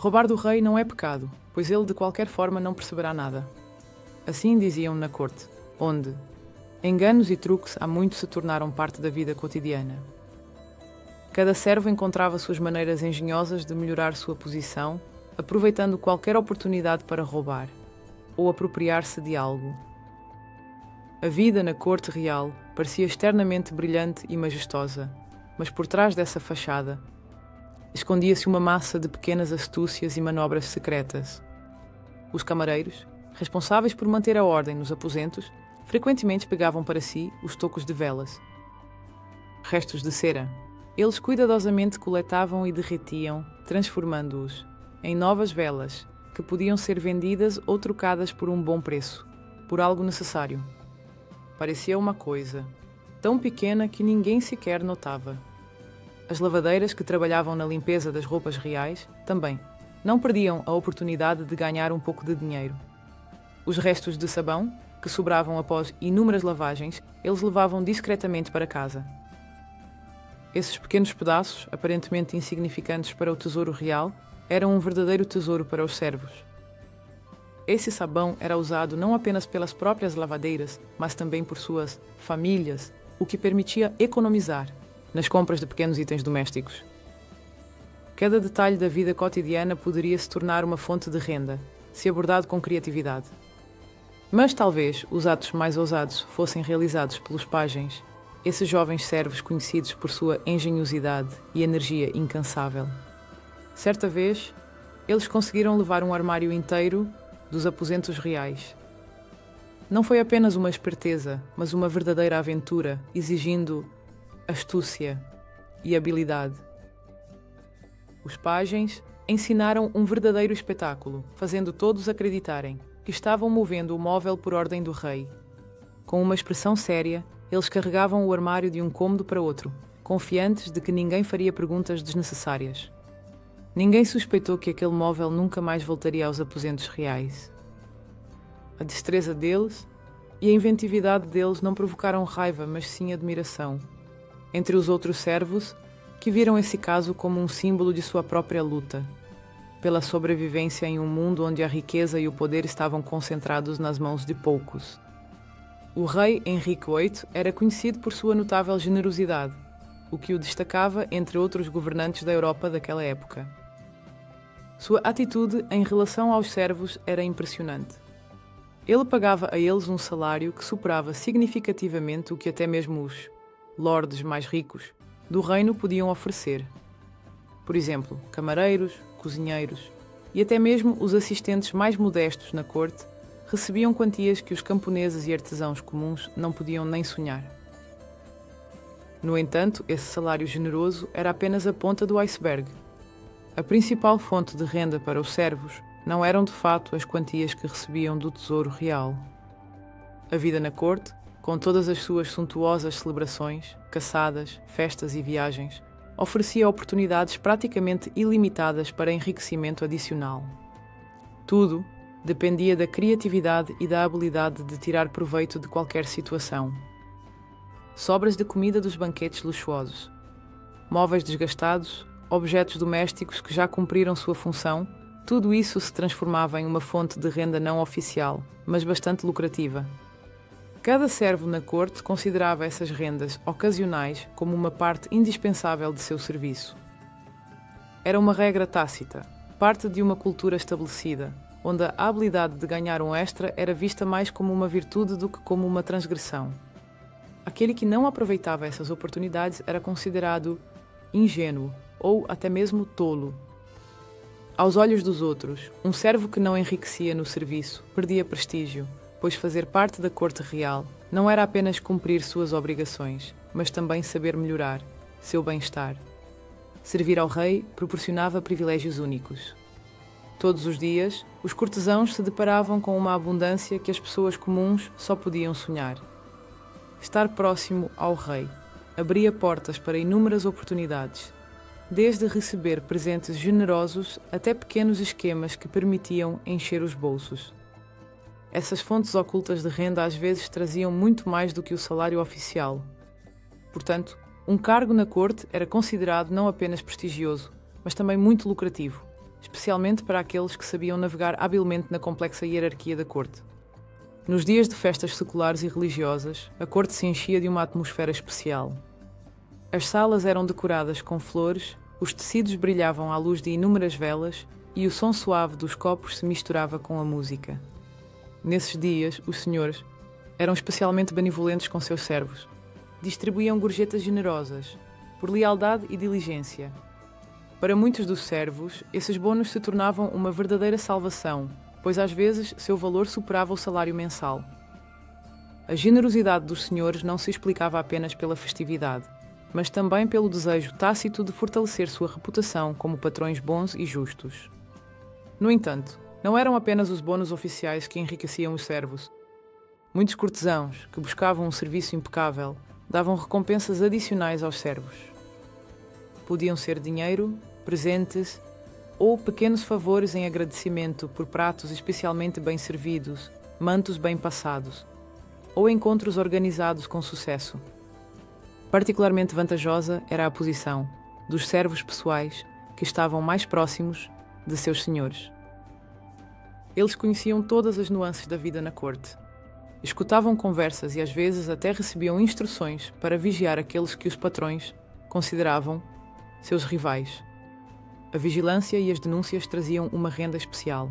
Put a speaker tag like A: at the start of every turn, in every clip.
A: Roubar do rei não é pecado, pois ele de qualquer forma não perceberá nada. Assim diziam na corte, onde enganos e truques há muito se tornaram parte da vida cotidiana. Cada servo encontrava suas maneiras engenhosas de melhorar sua posição, aproveitando qualquer oportunidade para roubar ou apropriar-se de algo. A vida na corte real parecia externamente brilhante e majestosa, mas por trás dessa fachada escondia-se uma massa de pequenas astúcias e manobras secretas. Os camareiros, responsáveis por manter a ordem nos aposentos, frequentemente pegavam para si os tocos de velas. Restos de cera. Eles cuidadosamente coletavam e derretiam, transformando-os em novas velas que podiam ser vendidas ou trocadas por um bom preço, por algo necessário. Parecia uma coisa tão pequena que ninguém sequer notava. As lavadeiras que trabalhavam na limpeza das roupas reais também não perdiam a oportunidade de ganhar um pouco de dinheiro. Os restos de sabão, que sobravam após inúmeras lavagens, eles levavam discretamente para casa. Esses pequenos pedaços, aparentemente insignificantes para o tesouro real, eram um verdadeiro tesouro para os servos. Esse sabão era usado não apenas pelas próprias lavadeiras, mas também por suas famílias, o que permitia economizar nas compras de pequenos itens domésticos. Cada detalhe da vida cotidiana poderia se tornar uma fonte de renda, se abordado com criatividade. Mas talvez os atos mais ousados fossem realizados pelos pajens, esses jovens servos conhecidos por sua engenhosidade e energia incansável. Certa vez, eles conseguiram levar um armário inteiro dos aposentos reais. Não foi apenas uma esperteza, mas uma verdadeira aventura, exigindo astúcia e habilidade. Os pajens ensinaram um verdadeiro espetáculo, fazendo todos acreditarem que estavam movendo o móvel por ordem do rei. Com uma expressão séria, eles carregavam o armário de um cômodo para outro, confiantes de que ninguém faria perguntas desnecessárias. Ninguém suspeitou que aquele móvel nunca mais voltaria aos aposentos reais. A destreza deles e a inventividade deles não provocaram raiva, mas sim admiração entre os outros servos, que viram esse caso como um símbolo de sua própria luta, pela sobrevivência em um mundo onde a riqueza e o poder estavam concentrados nas mãos de poucos. O rei Henrique VIII era conhecido por sua notável generosidade, o que o destacava entre outros governantes da Europa daquela época. Sua atitude em relação aos servos era impressionante. Ele pagava a eles um salário que superava significativamente o que até mesmo os lordes mais ricos do reino podiam oferecer. Por exemplo, camareiros, cozinheiros e até mesmo os assistentes mais modestos na corte recebiam quantias que os camponeses e artesãos comuns não podiam nem sonhar. No entanto, esse salário generoso era apenas a ponta do iceberg. A principal fonte de renda para os servos não eram de fato as quantias que recebiam do tesouro real. A vida na corte, com todas as suas suntuosas celebrações, caçadas, festas e viagens, oferecia oportunidades praticamente ilimitadas para enriquecimento adicional. Tudo dependia da criatividade e da habilidade de tirar proveito de qualquer situação. Sobras de comida dos banquetes luxuosos, móveis desgastados, objetos domésticos que já cumpriram sua função, tudo isso se transformava em uma fonte de renda não oficial, mas bastante lucrativa. Cada servo na corte considerava essas rendas ocasionais como uma parte indispensável de seu serviço. Era uma regra tácita, parte de uma cultura estabelecida, onde a habilidade de ganhar um extra era vista mais como uma virtude do que como uma transgressão. Aquele que não aproveitava essas oportunidades era considerado ingênuo ou até mesmo tolo. Aos olhos dos outros, um servo que não enriquecia no serviço perdia prestígio, pois fazer parte da corte real não era apenas cumprir suas obrigações, mas também saber melhorar seu bem-estar. Servir ao rei proporcionava privilégios únicos. Todos os dias, os cortesãos se deparavam com uma abundância que as pessoas comuns só podiam sonhar. Estar próximo ao rei abria portas para inúmeras oportunidades, desde receber presentes generosos até pequenos esquemas que permitiam encher os bolsos. Essas fontes ocultas de renda às vezes traziam muito mais do que o salário oficial. Portanto, um cargo na corte era considerado não apenas prestigioso, mas também muito lucrativo. especialmente para aqueles que sabiam navegar habilmente na complexa hierarquia da corte. Nos dias de festas seculares e religiosas, a corte se enchia de uma atmosfera especial. As salas eram decoradas com flores, os tecidos brilhavam à luz de inúmeras velas e o som suave dos copos se misturava com a música. Nesses dias, os senhores eram especialmente benevolentes com seus servos. Distribuíam gorjetas generosas, por lealdade e diligência. Para muitos dos servos, esses bônus se tornavam uma verdadeira salvação, pois às vezes seu valor superava o salário mensal. A generosidade dos senhores não se explicava apenas pela festividade, mas também pelo desejo tácito de fortalecer sua reputação como patrões bons e justos. No entanto, não eram apenas os bônus oficiais que enriqueciam os servos. Muitos cortesãos, que buscavam um serviço impecável, davam recompensas adicionais aos servos. Podiam ser dinheiro, presentes ou pequenos favores em agradecimento por pratos especialmente bem servidos, mantos bem passados, ou encontros organizados com sucesso. Particularmente vantajosa era a posição dos servos pessoais que estavam mais próximos de seus senhores. Eles conheciam todas as nuances da vida na corte. Escutavam conversas e às vezes até recebiam instruções para vigiar aqueles que os patrões consideravam seus rivais. A vigilância e as denúncias traziam uma renda especial.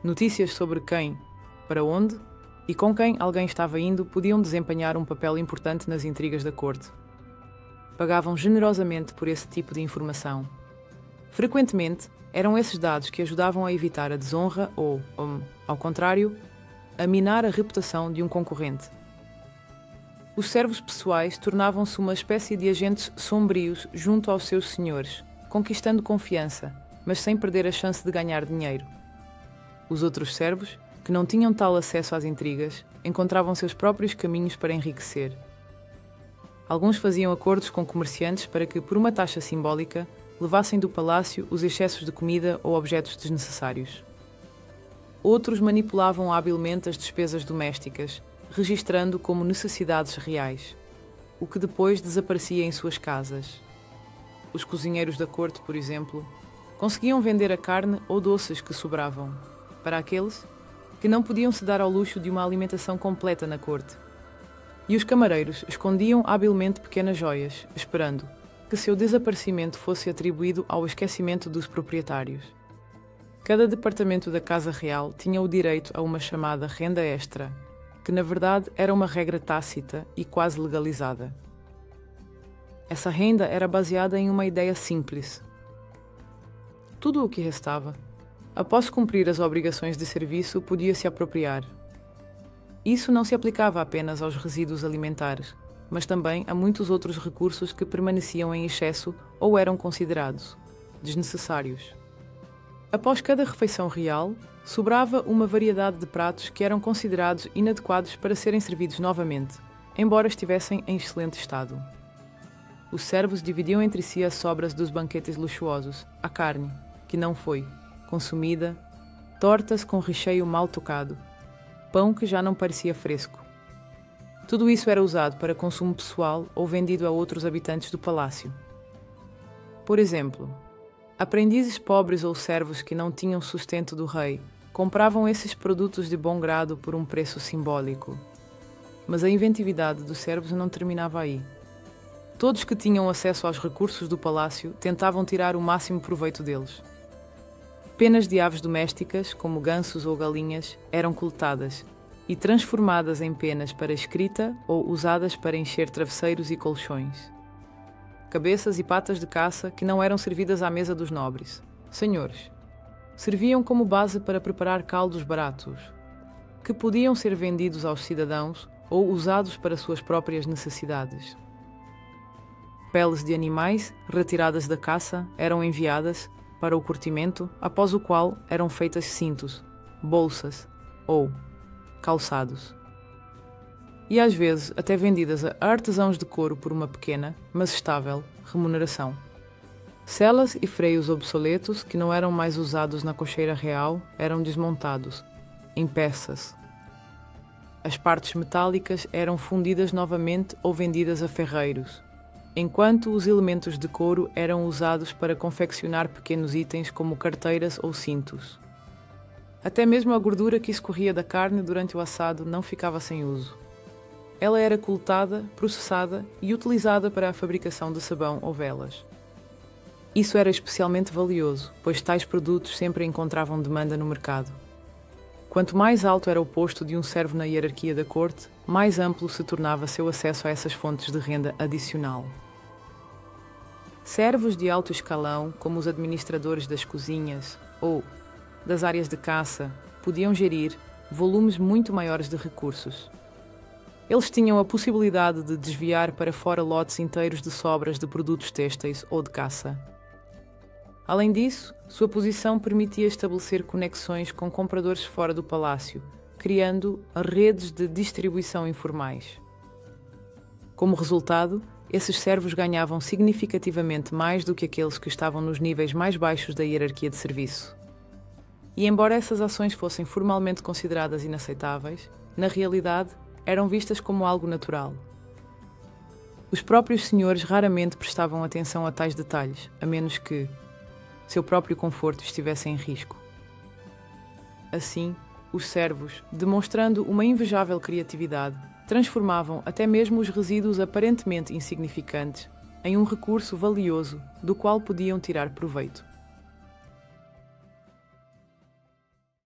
A: Notícias sobre quem, para onde e com quem alguém estava indo podiam desempenhar um papel importante nas intrigas da corte. Pagavam generosamente por esse tipo de informação. Frequentemente, eram esses dados que ajudavam a evitar a desonra ou, ao contrário, a minar a reputação de um concorrente. Os servos pessoais tornavam-se uma espécie de agentes sombrios junto aos seus senhores, conquistando confiança, mas sem perder a chance de ganhar dinheiro. Os outros servos, que não tinham tal acesso às intrigas, encontravam seus próprios caminhos para enriquecer. Alguns faziam acordos com comerciantes para que, por uma taxa simbólica, levassem do palácio os excessos de comida ou objetos desnecessários. Outros manipulavam habilmente as despesas domésticas, registrando como necessidades reais, o que depois desaparecia em suas casas. Os cozinheiros da corte, por exemplo, conseguiam vender a carne ou doces que sobravam, para aqueles que não podiam se dar ao luxo de uma alimentação completa na corte. E os camareiros escondiam habilmente pequenas joias, esperando que seu desaparecimento fosse atribuído ao esquecimento dos proprietários. Cada departamento da Casa Real tinha o direito a uma chamada renda extra, que na verdade era uma regra tácita e quase legalizada. Essa renda era baseada em uma ideia simples. Tudo o que restava, após cumprir as obrigações de serviço, podia se apropriar. Isso não se aplicava apenas aos resíduos alimentares, mas também a muitos outros recursos que permaneciam em excesso ou eram considerados desnecessários. Após cada refeição real, sobrava uma variedade de pratos que eram considerados inadequados para serem servidos novamente, embora estivessem em excelente estado. Os servos dividiam entre si as sobras dos banquetes luxuosos, a carne, que não foi consumida, tortas com recheio mal tocado, pão que já não parecia fresco. Tudo isso era usado para consumo pessoal ou vendido a outros habitantes do palácio. Por exemplo, aprendizes pobres ou servos que não tinham sustento do rei compravam esses produtos de bom grado por um preço simbólico. Mas a inventividade dos servos não terminava aí. Todos que tinham acesso aos recursos do palácio tentavam tirar o máximo proveito deles. Penas de aves domésticas, como gansos ou galinhas, eram coletadas e transformadas em penas para escrita ou usadas para encher travesseiros e colchões. Cabeças e patas de caça que não eram servidas à mesa dos nobres, senhores, serviam como base para preparar caldos baratos, que podiam ser vendidos aos cidadãos ou usados para suas próprias necessidades. Peles de animais, retiradas da caça, eram enviadas para o curtimento, após o qual eram feitas cintos, bolsas ou calçados. E às vezes até vendidas a artesãos de couro por uma pequena, mas estável, remuneração. Selas e freios obsoletos, que não eram mais usados na cocheira real, eram desmontados, em peças. As partes metálicas eram fundidas novamente ou vendidas a ferreiros. enquanto os elementos de couro eram usados para confeccionar pequenos itens como carteiras ou cintos. Até mesmo a gordura que escorria da carne durante o assado não ficava sem uso. Ela era coletada, processada e utilizada para a fabricação de sabão ou velas. Isso era especialmente valioso, pois tais produtos sempre encontravam demanda no mercado. Quanto mais alto era o posto de um servo na hierarquia da corte, mais amplo se tornava seu acesso a essas fontes de renda adicional. Servos de alto escalão, como os administradores das cozinhas ou das áreas de caça, podiam gerir volumes muito maiores de recursos. Eles tinham a possibilidade de desviar para fora lotes inteiros de sobras de produtos têxteis ou de caça. Além disso, sua posição permitia estabelecer conexões com compradores fora do palácio, criando redes de distribuição informais. Como resultado, esses servos ganhavam significativamente mais do que aqueles que estavam nos níveis mais baixos da hierarquia de serviço. E embora essas ações fossem formalmente consideradas inaceitáveis, na realidade, eram vistas como algo natural. Os próprios senhores raramente prestavam atenção a tais detalhes, a menos que seu próprio conforto estivesse em risco. Assim, os servos, demonstrando uma invejável criatividade, transformavam até mesmo os resíduos aparentemente insignificantes em um recurso valioso do qual podiam tirar proveito.